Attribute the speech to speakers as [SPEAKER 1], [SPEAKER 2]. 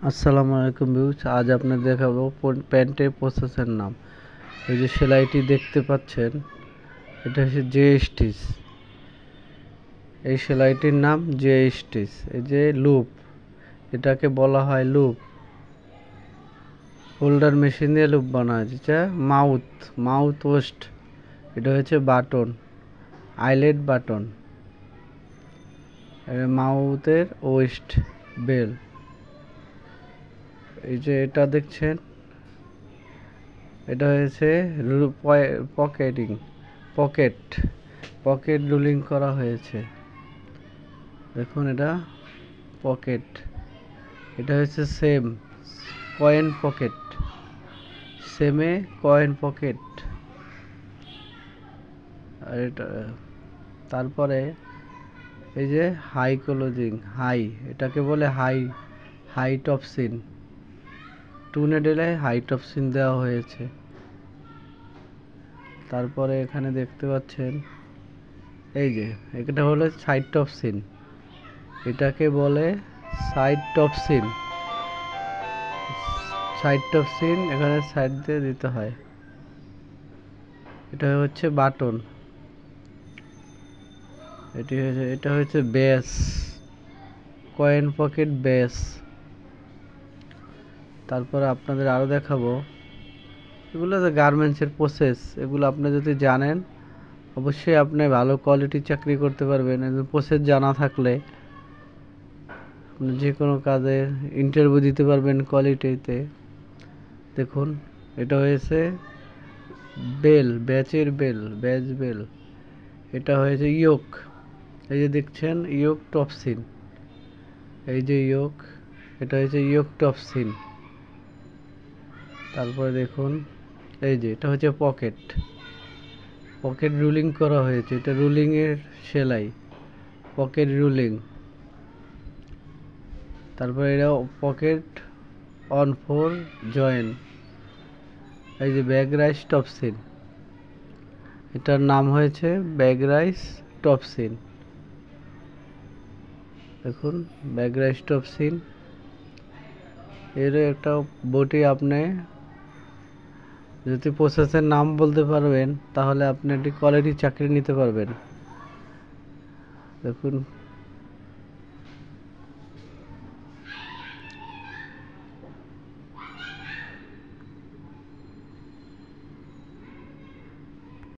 [SPEAKER 1] আসসালামু আলাইকুম ভিউয়ার্স, আজ আপনাদের দেখাবো প্যান্টের প্রসেসের নাম। এই যে সেলাইটি দেখতে পাচ্ছেন, এটা হচ্ছে জে স্টিচ। এই সেলাইটির নাম জে স্টিচ। এই যে লুপ, এটাকে বলা হয় লুপ। হোল্ডার মেশিন দিয়ে লুপ বানা হয়। যেটা মাউথ ওয়েস্ট, এটা হচ্ছে বাটন, আইলেট বাটন, মাউথের ওয়েস্ট বেল। এই যে এটা দেখছেন, এটা হয়েছে পকেট রুলিং করা হয়েছে। দেখুন, এটা পকেট। এটা হচ্ছে কয়েন পকেট, কয়েন পকেট। আর এটা তারপরে এই যে এটাকে বলে হাই টপ সিন। টু নেডেলে হাই টপ সিন দেওয়া হয়েছে। তারপরে এখানে দেখতে পাচ্ছেন, এই যে এটা হলো সাইড টপ সিন। এটাকে বলে সাইড টপ সিন। এখানে সাইড দিয়ে দিতে হয়। এটা হচ্ছে বাটন। এটা হচ্ছে বেস, কয়েন পকেট বেস। তারপরে আপনাদের আরো দেখাবো, এগুলো যে গার্মেন্টসের প্রসেস। এগুলো আপনি যদি জানেন, অবশ্যই আপনি ভালো কোয়ালিটির চাকরি করতে পারবেন। প্রসেস জানা থাকলে আপনি যে কোনো কাজে ইন্টারভিউ দিতে পারবেন কোয়ালিটিতে। দেখুন, এটা হয়েছে ব্যাচ বেল। এটা হয়েছে ইয়োক। এই যে দেখছেন, ইয়োক টপ সিন। এই যে ইয়োক, এটা হচ্ছে ইয়োক টপ সিন। তারপরে দেখুন, এই যে এটা হচ্ছে পকেট রুলিং করা হয়েছে। এটা রুলিং এর সেলাই, পকেট রুলিং। তারপরে এটা পকেট অন ফোর জয়েন। এই যে ব্যাক রাইস টপ সিন, এটার নাম হয়েছে ব্যাক রাইস টপ সিন। দেখুন, ব্যাক রাইস টপ সিন। এর একটা বটি। আপনি যদি প্রসেসের নাম বলতে পারবেন, তাহলে আপনি একটি কোয়ালিটি চাকরি নিতে পারবেন। দেখুন,